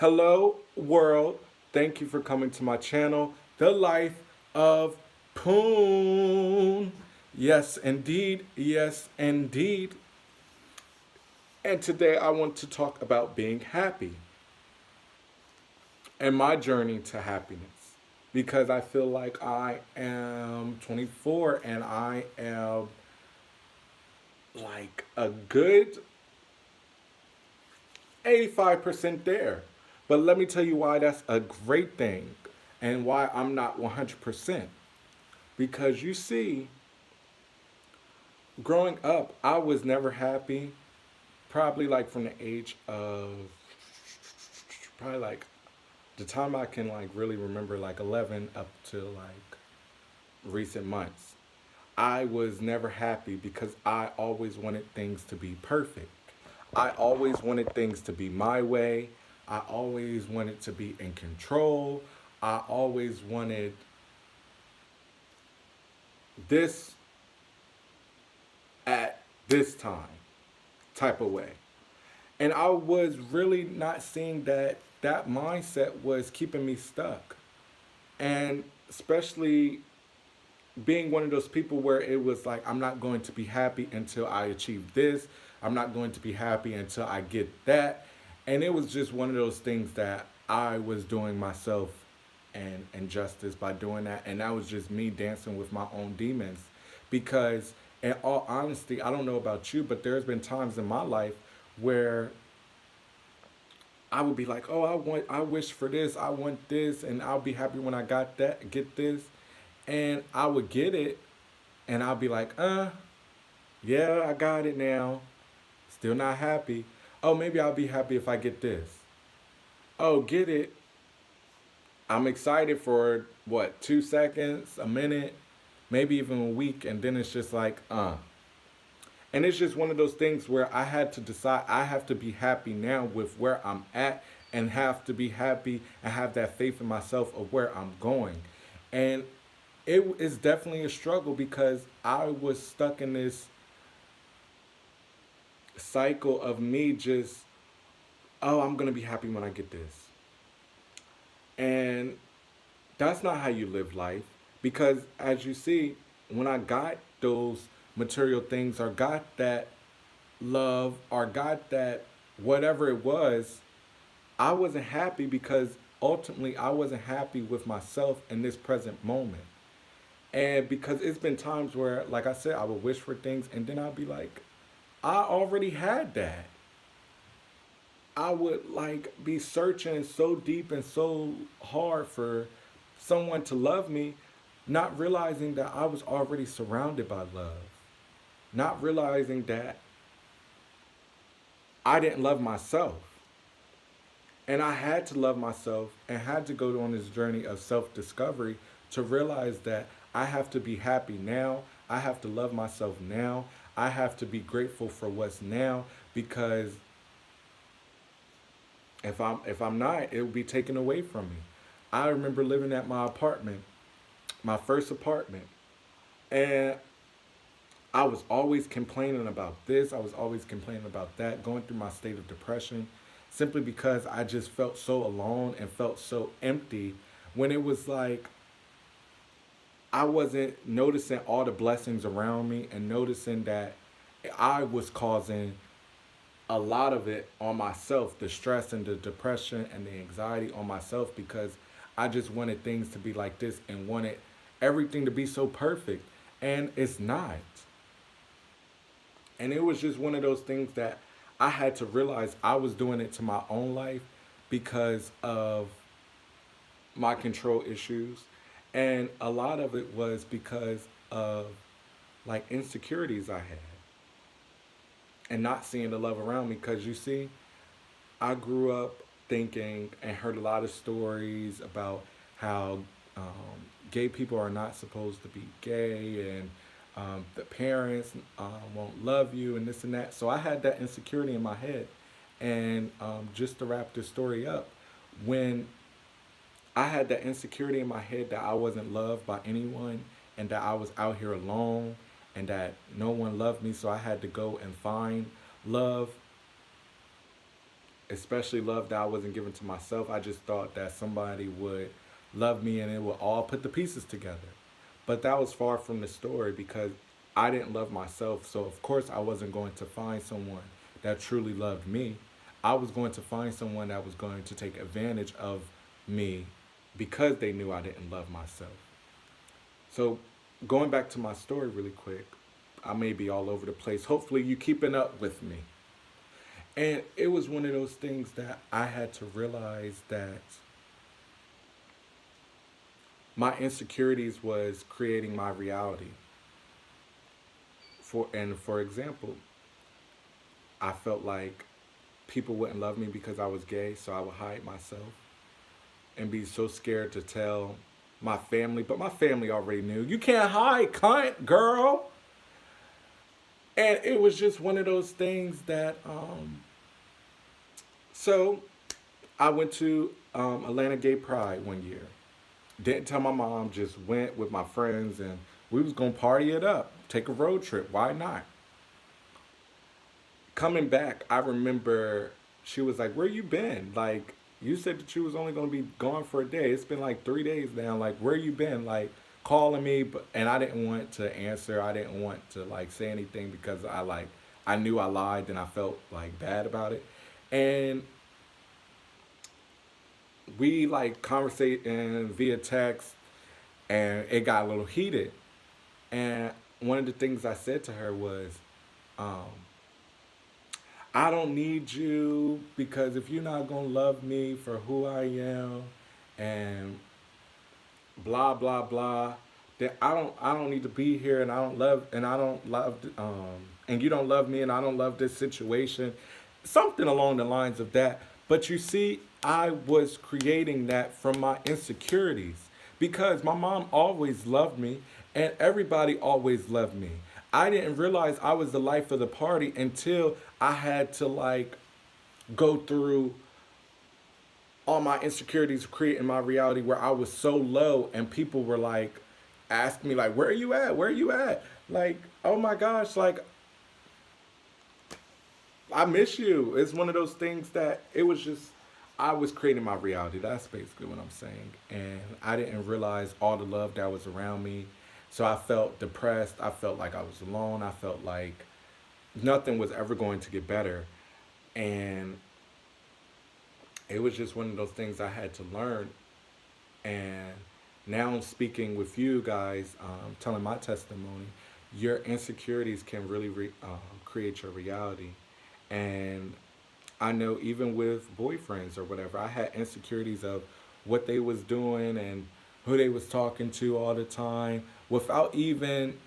Hello, world. Thank you for coming to my channel, The Life of Poon. Yes, indeed. Yes, indeed. And today I want to talk about being happy and my journey to happiness. Because I feel like I am 24 and I am like a good 85% there. But let me tell you why that's a great thing and why I'm not 100%. Because you see, growing up, I was never happy, probably like from the age of probably like the time I can like really remember, like 11 up to like recent months. I was never happy because I always wanted things to be perfect. I always wanted things to be my way. I always wanted to be in control. I always wanted this at this time type of way. And I was really not seeing that that mindset was keeping me stuck. And especially being one of those people where it was like, I'm not going to be happy until I achieve this. I'm not going to be happy until I get that. And it was just one of those things that I was doing myself and injustice by doing that. And that was just me dancing with my own demons. Because in all honesty, I don't know about you, but there's been times in my life where I would be like, oh, I wish for this, I want this, and I'll be happy when I got that, get this. And I would get it, and I'll be like, yeah, I got it now. Still not happy. Oh, maybe I'll be happy if I get this. Oh, get it. I'm excited for what, 2 seconds, a minute, maybe even a week, and then it's just like, And it's just one of those things where I had to decide I have to be happy now with where I'm at and have to be happy and have that faith in myself of where I'm going. And it is definitely a struggle because I was stuck in this cycle of me just, oh, I'm going to be happy when I get this. And that's not how you live life because as you see, when I got those material things or got that love or got that whatever it was, I wasn't happy because ultimately I wasn't happy with myself in this present moment. And because it's been times where, like I said, I would wish for things and then I'd be like, I already had that. I would like be searching so deep and so hard for someone to love me, not realizing that I was already surrounded by love, not realizing that I didn't love myself. And I had to love myself and had to go on this journey of self discovery to realize that I have to be happy now. I have to love myself now. I have to be grateful for what's now because if I'm not, it will be taken away from me. I remember living at my apartment, my first apartment, and I was always complaining about this. I was always complaining about that, going through my state of depression simply because I just felt so alone and felt so empty when it was like I wasn't noticing all the blessings around me and noticing that I was causing a lot of it on myself, the stress and the depression and the anxiety on myself because I just wanted things to be like this and wanted everything to be so perfect. And it's not. And it was just one of those things that I had to realize I was doing it to my own life because of my control issues. And a lot of it was because of like insecurities I had and not seeing the love around me. Because you see, I grew up thinking and heard a lot of stories about how gay people are not supposed to be gay and the parents won't love you and this and that. So I had that insecurity in my head. And just to wrap this story up, when I had that insecurity in my head that I wasn't loved by anyone and that I was out here alone and that no one loved me, so I had to go and find love. especially love that I wasn't giving to myself. I just thought that somebody would love me and it would all put the pieces together. But that was far from the story because I didn't love myself. So, of course, I wasn't going to find someone that truly loved me. I was going to find someone that was going to take advantage of me because they knew I didn't love myself. So, going back to my story really quick, I may be all over the place. Hopefully, you keeping up with me. And it was one of those things that I had to realize that my insecurities was creating my reality. For example, I felt like people wouldn't love me because I was gay, so I would hide myself and be so scared to tell my family. But my family already knew. You can't hide, cunt, girl. And it was just one of those things that so I went to Atlanta Gay Pride one year. Didn't tell my mom, just went with my friends and we was gonna party it up, take a road trip. Why not? Coming back, I remember she was like, "Where you been? Like, you said that you was only gonna be gone for a day. It's been like 3 days now. Like, where you been? Like, calling me." But and I didn't want to answer. I didn't want to like say anything because I knew I lied and I felt like bad about it. And we like conversating via text, and it got a little heated. And one of the things I said to her was, um, I don't need you because if you're not gonna love me for who I am and blah blah blah, then I don't need to be here and I don't love and you don't love me and I don't love this situation. Something along the lines of that. But you see, I was creating that from my insecurities because my mom always loved me and everybody always loved me. I didn't realize I was the life of the party until I had to like go through all my insecurities creating my reality where I was so low and people were like asking me like, where are you at? Where are you at? Like, oh my gosh, like I miss you. It's one of those things that it was just I was creating my reality. That's basically what I'm saying. And I didn't realize all the love that was around me. So I felt depressed. I felt like I was alone. I felt like nothing was ever going to get better. And it was just one of those things I had to learn. And now I'm speaking with you guys, telling my testimony. Your insecurities can really create your reality. And I know even with boyfriends or whatever, I had insecurities of what they was doing and who they was talking to all the time without even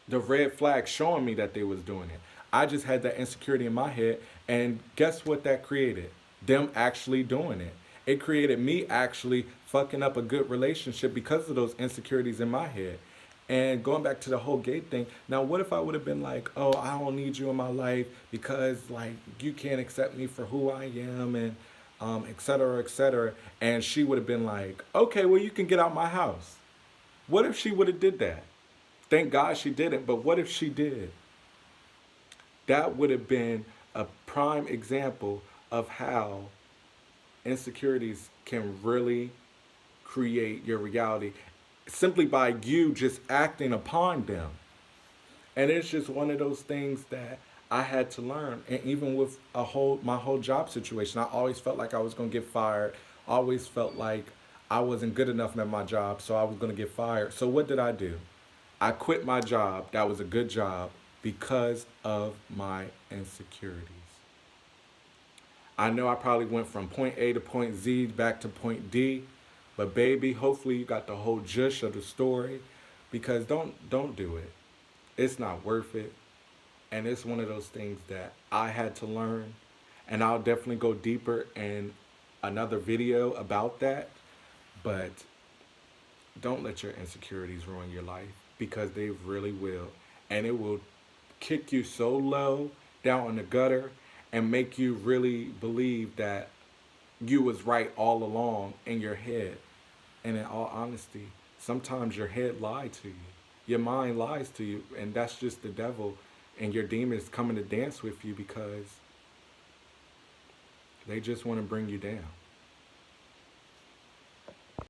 the red flag showing me that they was doing it. I just had that insecurity in my head, and guess what that created? Them actually doing it. It created me actually fucking up a good relationship because of those insecurities in my head. And going back to the whole gay thing, now what if I would have been like, oh, I don't need you in my life because like you can't accept me for who I am and et cetera, et cetera. And she would have been like, okay, well you can get out my house. What if she would have did that? Thank God she didn't, but what if she did? That would have been a prime example of how insecurities can really create your reality simply by you just acting upon them. And it's just one of those things that I had to learn. And even with my whole job situation, I always felt like I was gonna get fired. I always felt like I wasn't good enough at my job, so I was gonna get fired. So what did I do? I quit my job. That was a good job because of my insecurities. I know I probably went from point A to point Z back to point D, but baby, hopefully you got the whole gist of the story because don't do it. It's not worth it. And it's one of those things that I had to learn. And I'll definitely go deeper in another video about that. But don't let your insecurities ruin your life because they really will. And it will kick you so low down in the gutter and make you really believe that you was right all along in your head. And in all honesty, sometimes your head lied to you. Your mind lies to you, and that's just the devil and your demons coming to dance with you because They just want to bring you down.